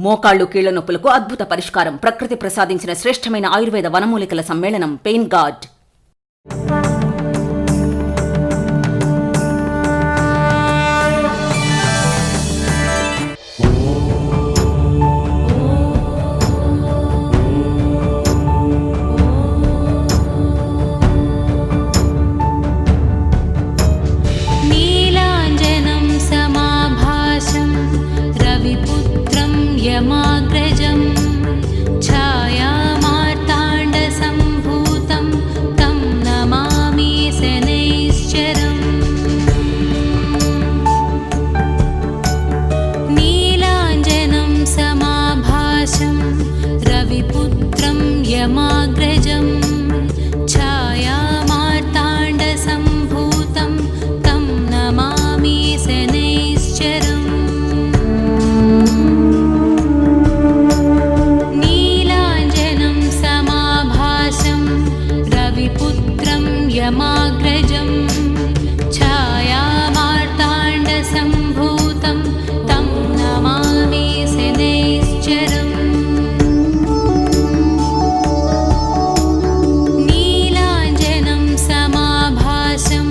మోకాళ్లు కీళ్ల నొప్పులకు అద్భుత పరిష్కారం. ప్రకృతి ప్రసాదించిన శ్రేష్టమైన ఆయుర్వేద వనమూలికల సమ్మేళనం పెయిన్ గార్డ్. यमाग्रजं छायामार्ताण्डसम्भूतं तं नमामि शनैश्चरम्। नीलाञ्जनं समाभासं रविपुत्रं यमाग्रजं छायामार्ताण्डसम्भूतं तं नमामि शनैश्चरम्। यमाग्रजं छायामार्ताण्डसम्भूतं तं नमामि शनैश्चरम्। नीलाञ्जनं समाभासं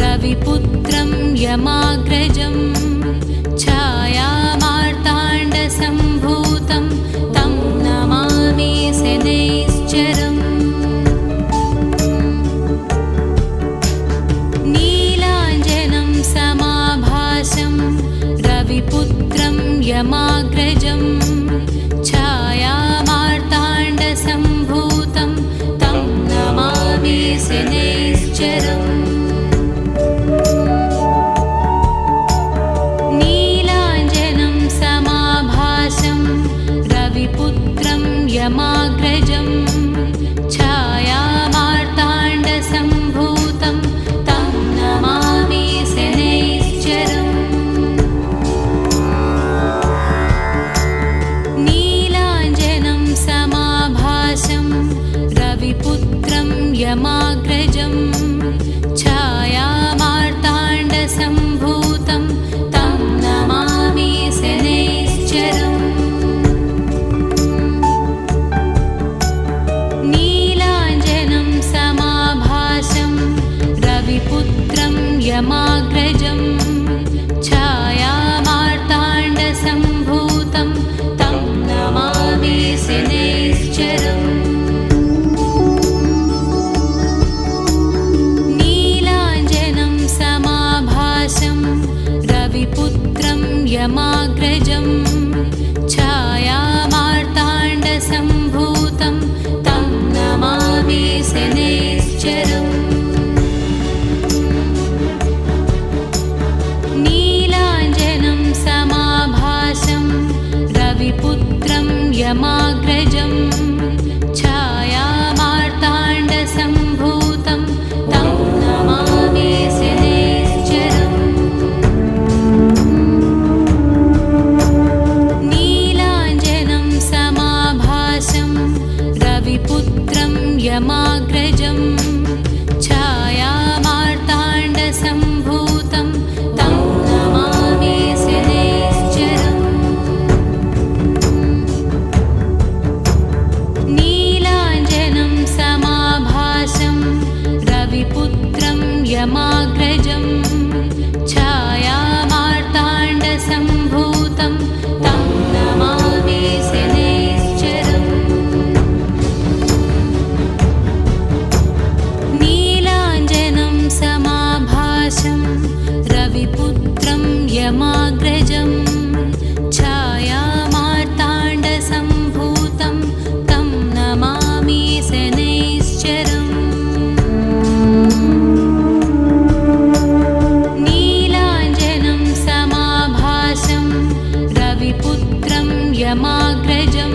रविपुत्रं यमाग्रजं छायामार्ताण्डसम्भूतं तं नमामि शनैश्चरम्। रविपुत्रं यमाग्रजं छायामार्ताण्डसम्भूतं तं नमामि शनैश्चरम्। नीलाञ्जनं समाभासं रविपुत्रं यमाग्रजं छायामार्ताण्डसम्भूतं तं नमामि शनैश्चरम्। रविपुत्रं यमाग्रजं छायामार्ताण्डसम्भूतं तं नमामि शनैश्चरम्। नीलाञ्जनं समाभासं रविपुत्रं यमाग्रजं छायामार्ताण्डसम्भूतं तं नमामि शनैश्चरम्। रविपुत्रं यमाग्रजं छायामार्ताण्डसम्भूतं तं नमामि शनैश्चरम्। नीलाञ्जनं समाभासं रविपुत्रं यमाग्रजं छायामार्ताण्डसम्भूतं तं नमामि शनैश्चरम्। रविपुत्रं यमाग्रजं छायामार्ताण्डसम्भूतं तं नमामि शनैश्चरम्। नीलाञ्जनं समाभासं रविपुत्रं यमाग्रजं छायामार्ताण्डसम्भूतं तं नमामि शनैश्चरम्। नीलाञ्जनं समाभासं रविपुत्रं यमाग्रजं छायामार्ताण्डसम्भूतं तं नमामि शनैश्चरम्। नीलाञ्जनं समाभासं रविपुत्रं यमाग्रजं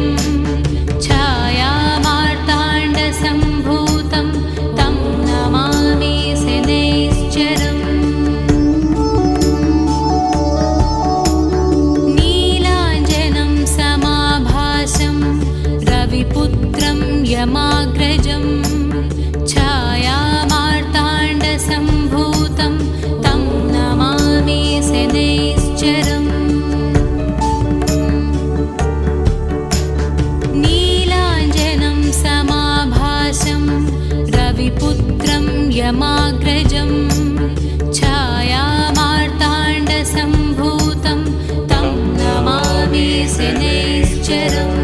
छायामार्ताण्डसम्भूतं तं नमामि शनैश्चरम्। नीलाञ्जनं समाभासं रविपुत्रं यमाग्रजं छायामार्ताण्डसम्भूतं तं नमामि शनैश्चरम्। नमामि शनैश्चरम्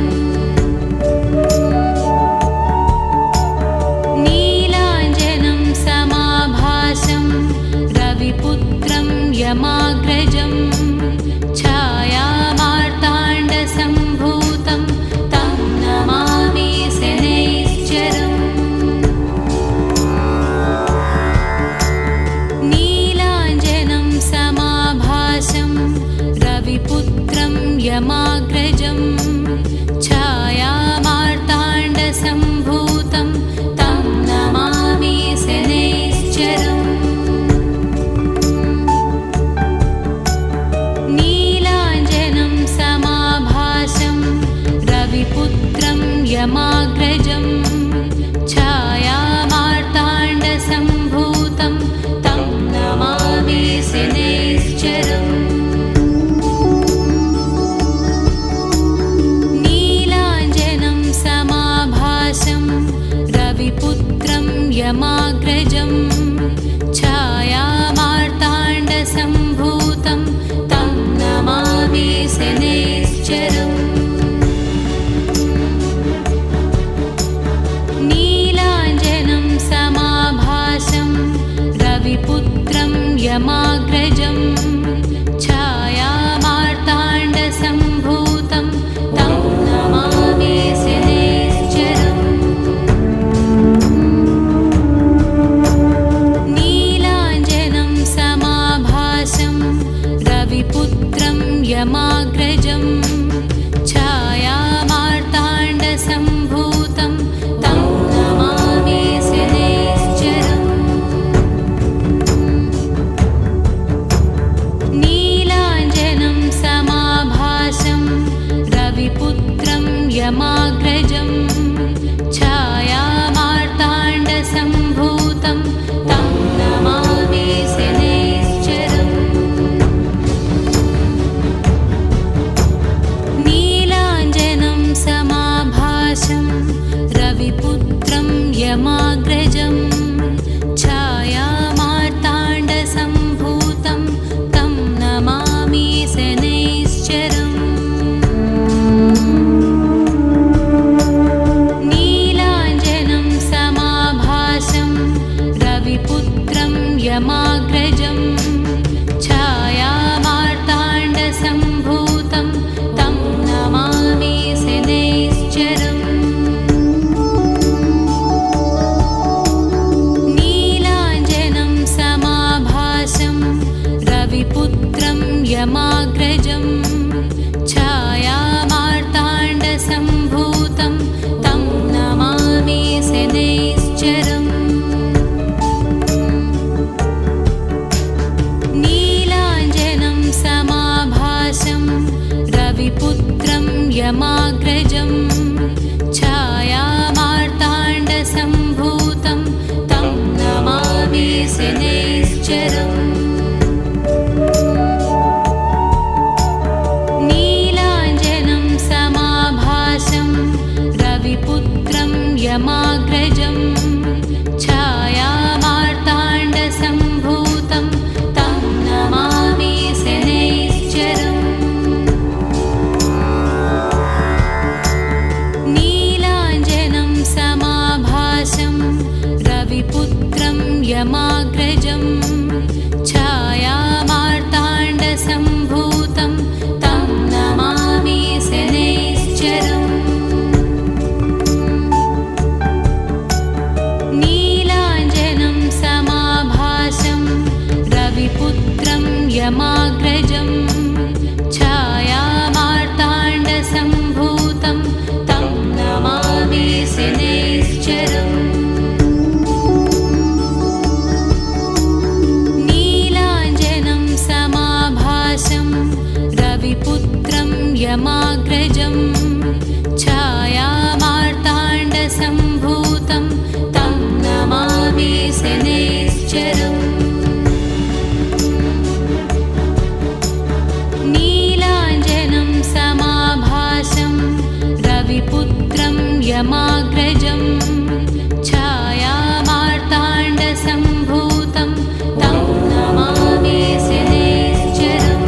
नीलाञ्जनं समाभासं रविपुत्रं यमाग्रजं छायामार्ताण्डसम्भूतं तं नमामि शनैश्चरम् नीलाञ्जनं समाभासं रविपुत्रं यमाग्रजं छायामार्ताण्डसम्भूतं तं नमामि शनैश्चरम् नीलाञ्जनं समाभासं रविपुत्रं यमाग्रजं छायामार्ताण्डसम्भूतं तं नमामि शनैश्चरम् नीलाञ्जनं समाभासं रविपुत्रं यमाग्रजं छायामार्ताण्डसम्भूतं तं नमामि शनैश्चरम् नीलाञ्जनं समाभासं रविपुत्रं यमाग्रजं छायामार्ताण्डसम्भूतं तं नमामि शनैश्चरम् नीलाञ्जनं समाभासं रविपुत्रं यमाग्रजं छायामार्ताण्डसम्भूतं तं नमामि शनैश्चरम् नीलाञ्जनं समाभासं रविपुत्रं यमाग्रजं छायामार्ताण्डसम्भूतं तं नमामि शनैश्चरम् नीलाञ्जनं समाभासं रविपुत्रं यमाग्रजं छायामार्ताण्डसम्भूतं तं नमामि शनैश्चरम् नीलाञ्जनं समाभासं रविपुत्रं यमाग्रजं छायामार्ताण्डसम्भूतं तं नमामि शनैश्चरम् नीलाञ्जनं समाभासं रविपुत्रं यमाग्रजं छायामार्ताण्डसम्भूतं तं नमामि शनैश्चरम् नीलाञ्जनं समाभासं रविपुत्रं यमाग्रजं छायामार्ताण्डसम्भूतं तं नमामि शनैश्चरम् नीलाञ्जनं समाभासं रविपुत्रं यमाग्रजं छायामार्ताण्डसम्भूतं तं नमामि शनैश्चरम् नीलाञ्जनं समाभासं रविपुत्रं यमाग्रजं छायामार्ताण्डसम्भूतं तं नमामि शनैश्चरम् नीलाञ्जनं समाभासं रविपुत्रं यमाग्रजं छायामार्ताण्डसम्भूतं तं नमामि शनैश्चरम् नीलाञ्जनं समाभासं रविपुत्रं यमाग्रजं छायामार्ताण्डसम्भूतं तं नमामि शनैश्चरम् नीलाञ्जनं समाभासं रविपुत्रं यमाग्रजं छायामार्ताण्डसम्भूतं तं नमामि शनैश्चरम्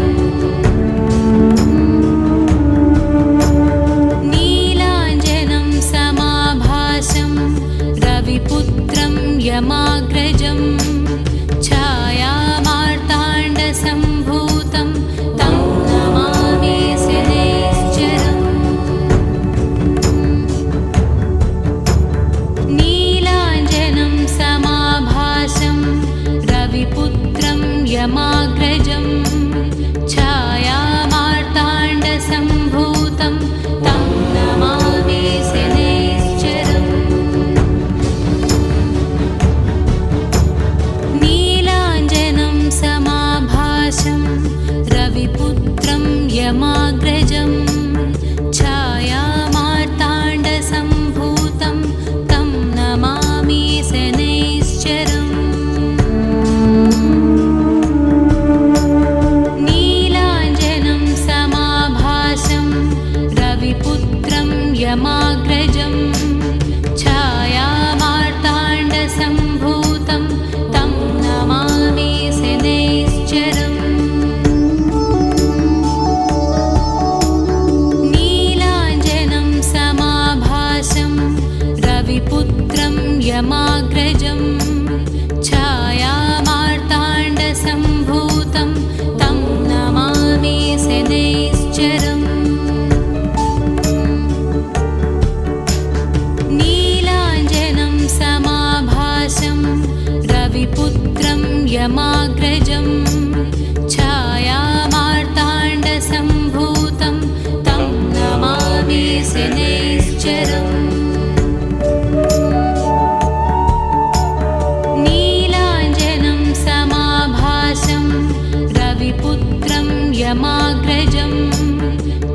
यमाग्रजं छायामार्ताण्डसम्भूतं तं नमामि शनैश्चरम् नीलाञ्जनं समाभासं रविपुत्रं यमाग्रजं छायामार्ताण्डसम्भूतं तं नमामि शनैश्चरम् नीलाञ्जनं समाभासं रविपुत्रं यमाग्रजं छायामार्ताण्डसम्भूतं तं नमामि शनैश्चरम् नीलाञ्जनं समाभासं रविपुत्रं यमाग्रजं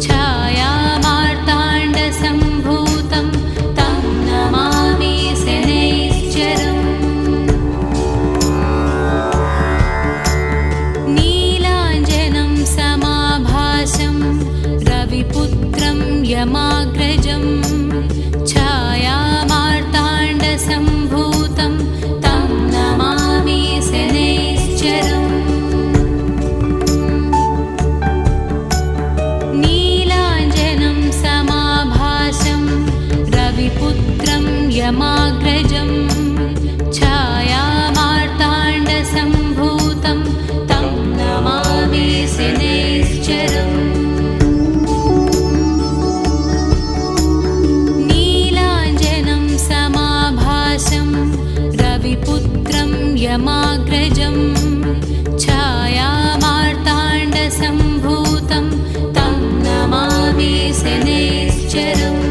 छायामार्ताण्डसम्भूतं तं नमामि शनैश्चरम् नीलाञ्जनं समाभासं रविपुत्रं यमाग्रजं छायामार्ताण्डसम्भूतं तं नमामि शनैश्चरम् नीलाञ्जनं समाभासं रविपुत्रं यमाग्रजं छायामार्ताण्डसम्भूतं तं नमामि शनैश्चरम् नीलाञ्जनं समाभासं रविपुत्रं यमाग्रजं छायामार्ताण्डसम्भूतं तं नमामि शनैश्चरम्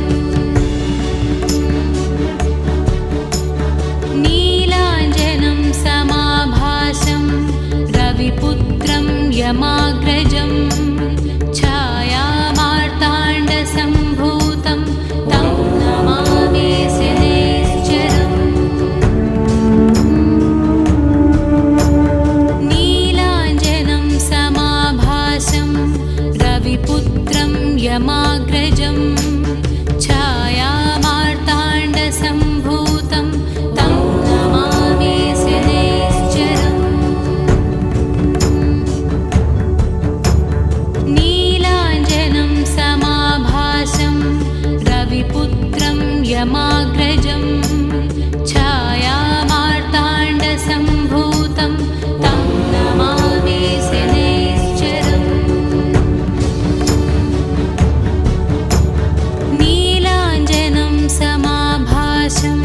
नीलाञ्जनं समाभासं रविपुत्रं यमाग्रजं छायामार्ताण्डसम्भूतं तं नमामि शनैश्चरम् नीलाञ्जनं समाभासं रविपुत्रं यमाग्रजं छायामार्ताण्डसम्भूतं तं नमामि शनैश्चरम् नीलाञ्जनं समाभासं रविपुत्रं यमाग्रजं छायामार्ताण्डसम्भूतं तं नमामि शनैश्चरम् नीलाञ्जनं समाभासं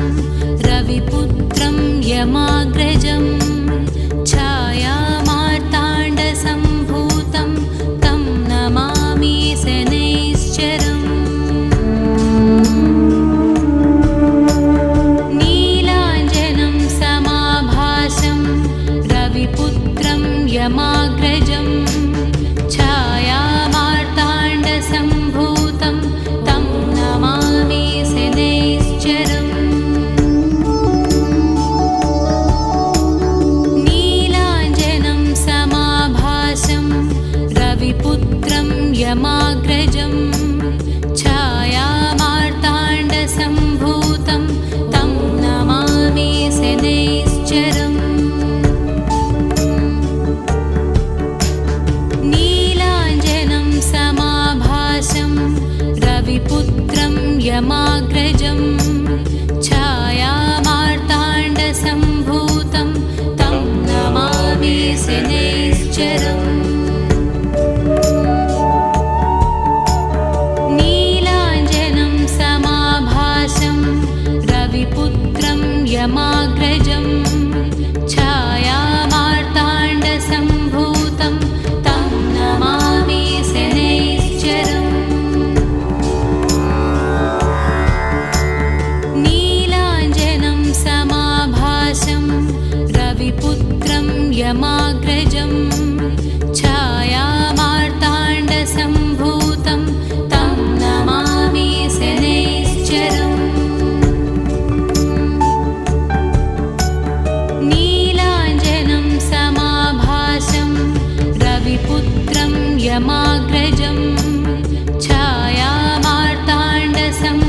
रविपुत्रं यमाग्रजं छायामार्ताण्डसम्भूतं तं नमामि शनैश्चरम् नीलाञ्जनं समाभासं रविपुत्रं यमाग्रजं छायामार्ताण्डसम्भूतं तं नमामि शनैश्चरम् नीलाञ्जनं समाभासं रविपुत्रं यमाग्रजं छायामार्ताण्डसम्भूतं तं नमामि शनैश्चरम् नीलाञ्जनं समाभासं रविपुत्रं यमाग्रजं छायामार्ताण्डसम्भूतं तं नमामि शनैश्चरम् नीलाञ्जनं समाभासं रविपुत्रं यमाग्रजं छायामार्ताण्डसम्भूतं तं नमामि शनैश्चरम् नीलाञ्जनं समाभासं रविपुत्रं यमाग्रजं छायामार्ताण्डसम्भूतं तं नमामि शनैश्चरम् नीलाञ्जनं समाभासं रविपुत्रं यमाग्रजं छायामार्ताण्डसम्भूतं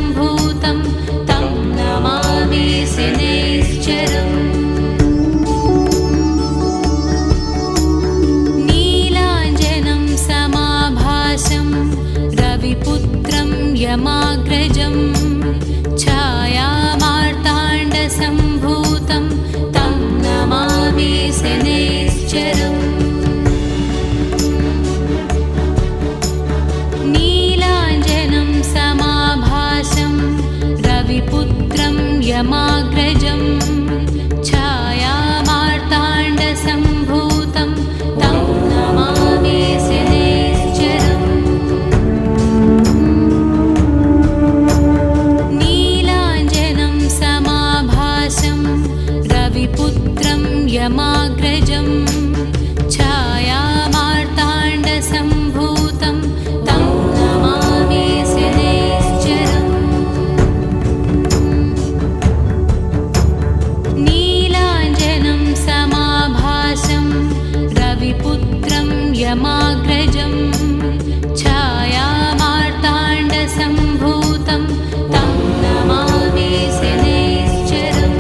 यमाग्रजं छायामार्ताण्डसम्भूतं तं नमामि शनैश्चरम् नीलाञ्जनं समाभासं रविपुत्रं यमाग्रजं छायामार्ताण्डसम्भूतं तं नमामि शनैश्चरम् नीलाञ्जनं समाभासं रविपुत्रं यमाग्रजं छायामार्ताण्डसम्भूतं तं नमामि शनैश्चरम् नीलाञ्जनं समाभासं रविपुत्रं यमाग्रजं छायामार्ताण्डसम्भूतं तं नमामि शनैश्चरम्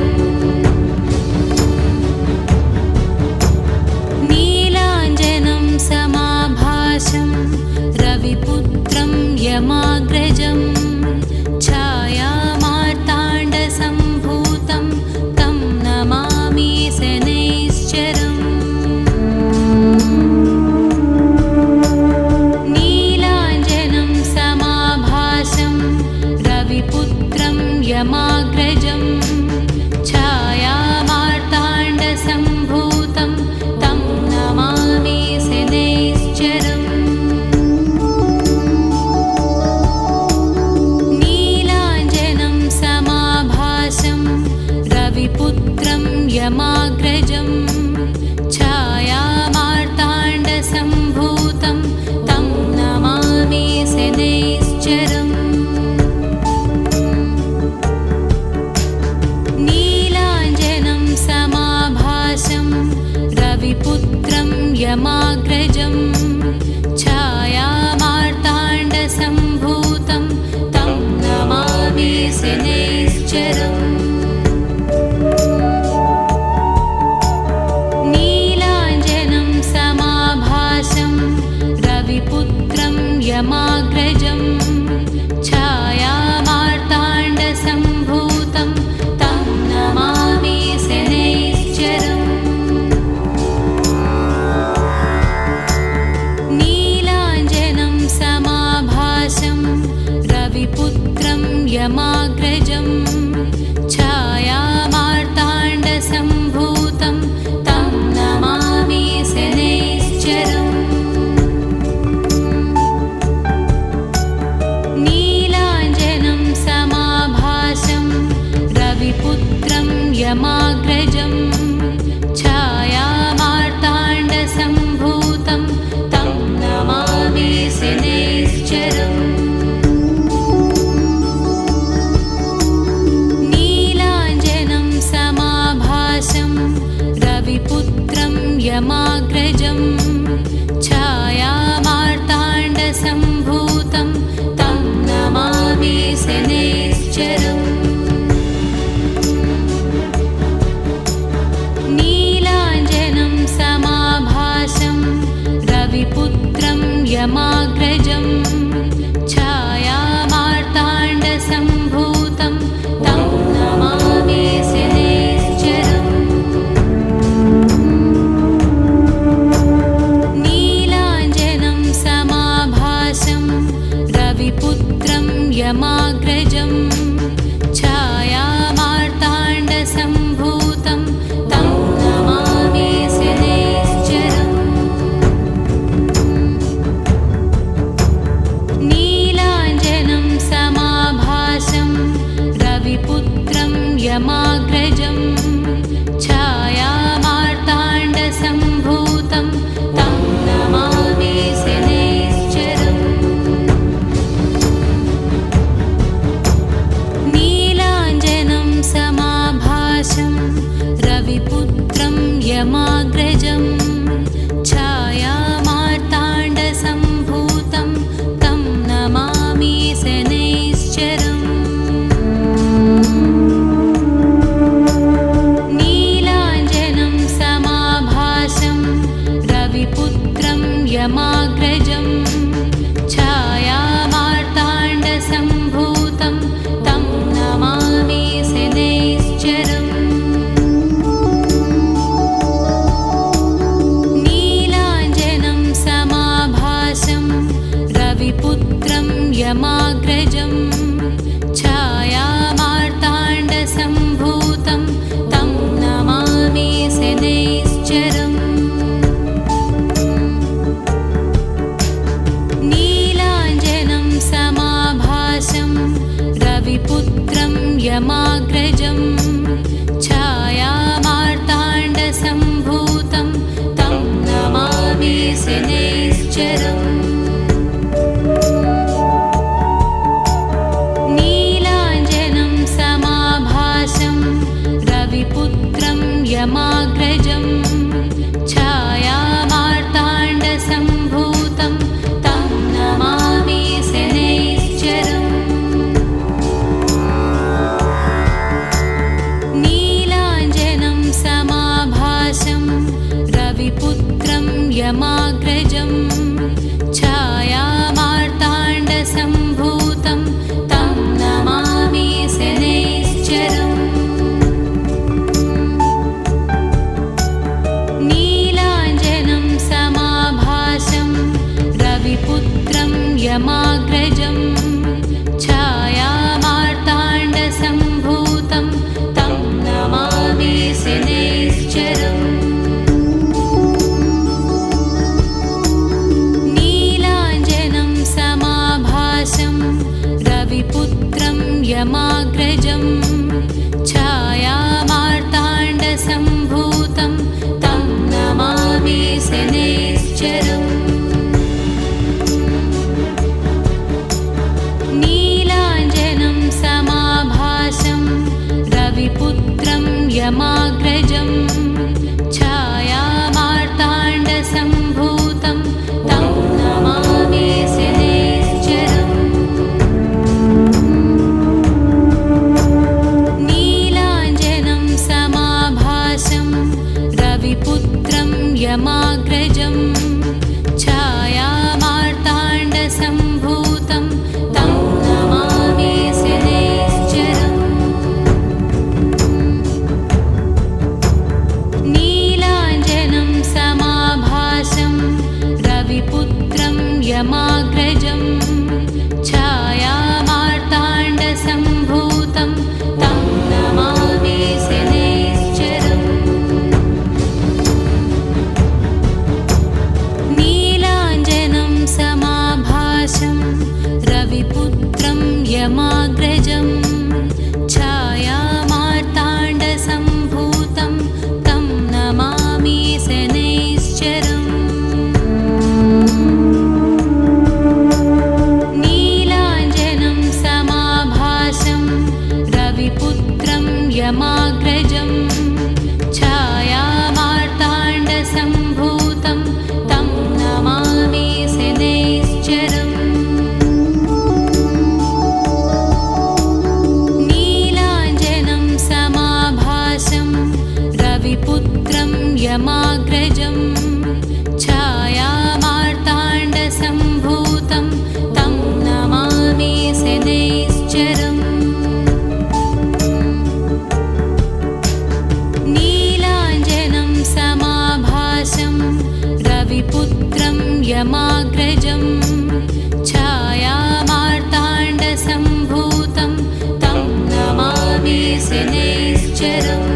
नीलाञ्जनं समाभासं रविपुत्रं यमाग्रजं छायामार्ताण्डसम्भूतं तं नमामि शनैश्चरम् नीलाञ्जनं समाभासं रविपुत्रं यमाग्रजं छायामार्ताण्डसम्भूतं तं नमामि शनैश्चरम् नीलाञ्जनं समाभासं रविपुत्रं यमाग्रजं छायामार्ताण्डसम्भूतं तं नमामि शनैश्चरम् नीलाञ्जनं समाभासं रविपुत्रं यमाग्रजं छायामार्ताण्डसम्भूतं तं नमामि शनैश्चरम् नीलाञ्जनं समाभासं रविपुत्रं यमाग्रजं छायामार्ताण्डसम्भूतं तं नमामि शनैश्चरम् नीलाञ्जनं समाभासं रविपुत्रं यमाग्रजं छायामार्ताण्डसम्भूतं तं नमामि शनैश्चरम् नीलाञ्जनं समाभासं रविपुत्रं यमाग्रजं छायामार्ताण्डसम्भूतं तं नमामि शनैश्चरम् नीलाञ्जनं समाभासं रविपुत्रं यमाग्रजं छायामार्ताण्डसम्भूतं तं नमामि शनैश्चरम् नीलाञ्जनं समाभासं रविपुत्रं यमाग्रजं छायामार्ताण्डसम्भूतं तं नमामि शनैश्चरम् नीलाञ्जनं समाभासं रविपुत्रं यमाग्रजं छायामार्ताण्डसम्भूतं तं नमामि शनैश्चरम् नीलाञ्जनं समाभासं रविपुत्रं यमाग्रजं छायामार्ताण्डसम्भूतं तं नमामि शनैश्चरम् यमाग्रजं छायामार्ताण्डसम्भूतं तं नमामि शनैश्चरम् नीलाञ्जनं समाभासं रविपुत्रं यमाग्रजं छायामार्ताण्डसम्भूतं तं नमामि शनैश्चरम् नीलाञ्जनं समाभासं रविपुत्रं यमाग्रजं छायामार्ताण्डसम्भूतं तं नमामि शनैश्चरम् नीलाञ्जनं समाभासं रविपुत्रं यमाग्रजं छायामार्ताण्डसम्भूतं तं नमामि शनैश्चरम् नीलाञ्जनं समाभासं रविपुत्रं यमाग्रजं छायामार्ताण्डसम्भूतं तं नमामि शनैश्चरम् नीलाञ्जनं समाभासं रविपुत्रं यमाग्रजं छायामार्ताण्डसम्भूतं तं नमामि शनैश्चरम् नीलाञ्जनं समाभासं रविपुत्रं यमाग्रजं छायामार्ताण्डसम्भूतं तं नमामि शनैश्चरम् नीलाञ्जनं समाभासं रविपुत्रं यमाग्रजं छायामार्ताण्डसम्भूतं तं नमामि शनैश्चरम् नीलाञ्जनं समाभासं रविपुत्रं यमाग्रजं छायामार्ताण्डसम्भूतं तं नमामि शनैश्चरम् नीलाञ्जनं समाभासं रविपुत्रं यमाग्रजं छायामार्ताण्डसम्भूतं तं नमामि शनैश्चरम् नीलाञ्जनं समाभासं रविपुत्रं यमाग्रजं छायामार्ताण्डसम्भूतं तं नमामि शनैश्चरम् नीलाञ्जनं समाभासं रविपुत्रं यमाग्रजं छायामार्ताण्डसम्भूतं तं नमामि शनैश्चरम्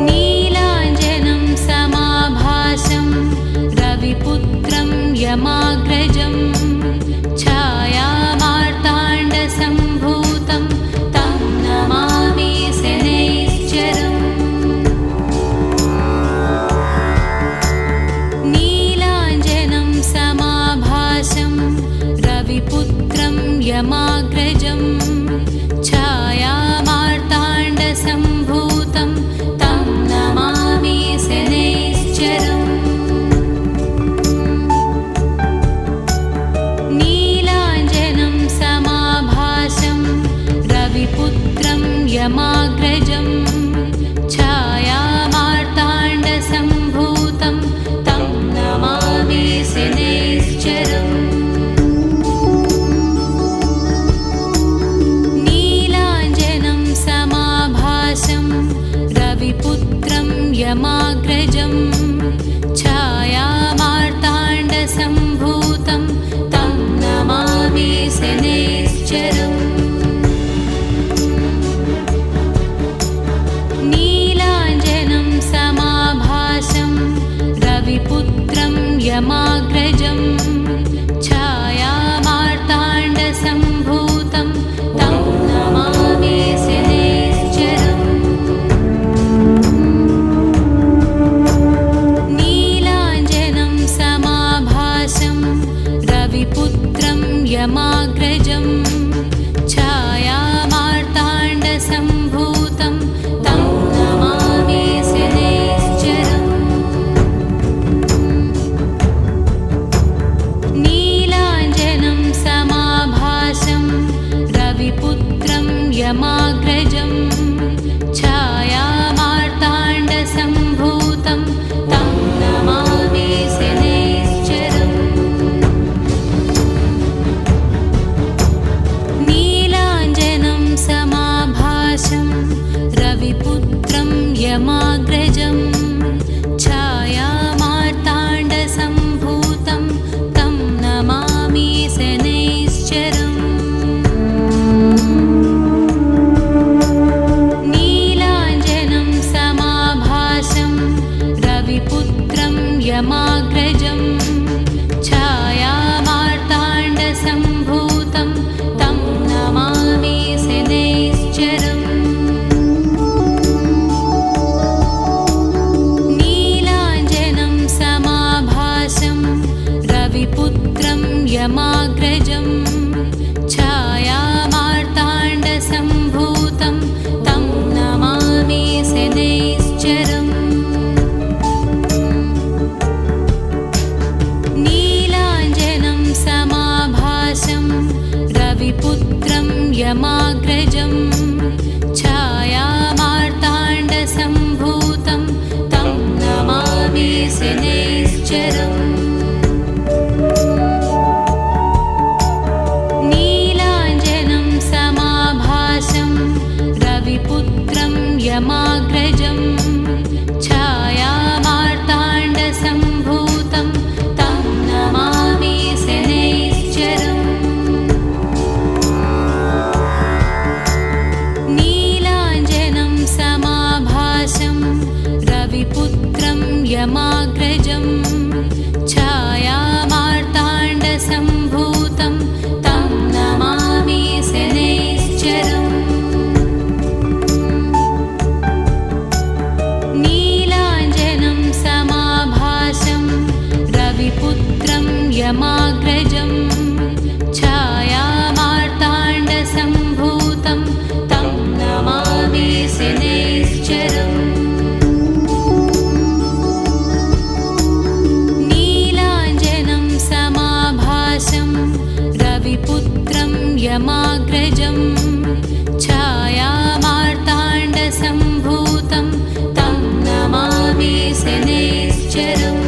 नीलाञ्जनं समाभासं रविपुत्रं यमाग्रजं छायामार्ताण्डसम्भूतं तं नमामि शनैश्चरम् नीलाञ्जनं समाभासं रविपुत्रं यमाग्रजं छायामार्ताण्डसम्भूतं तं नमामि शनैश्चरम् नीलाञ्जनं समाभासं रविपुत्रं यमाग्रजं छायामार्ताण्डसम्भूतं तं नमामि शनैश्चरम् नीलाञ्जनं समाभासं रविपुत्रं यमाग्रजं यमाग्रजं छायामार्ताण्डसम्भूतं तं नमामि शनैश्चरम् नीलाञ्जनं समाभासं रविपुत्रं यमाग्रजं छायामार्ताण्डसम्भूतं तं नमामि शनैश्चरम् नीलाञ्जनं समाभासं रविपुत्रं यमाग्रजं छायामार्ताण्डसम्भूतं तं नमामि शनैश्चरम् नीलाञ्जनं समाभासं रविपुत्रं यमाग्रजं छायामार्ताण्डसम्भूतं तं नमामि शनैश्चरम् नीलाञ्जनं समाभासं रविपुत्रं यमाग्रजं छायामार्ताण्डसम्भूतं तं नमामि शनैश्चरम् नीलाञ्जनं समाभासं रविपुत्रं यमाग्रजं छायामार्ताण्डसम्भूतं तं नमामि शनैश्चरम्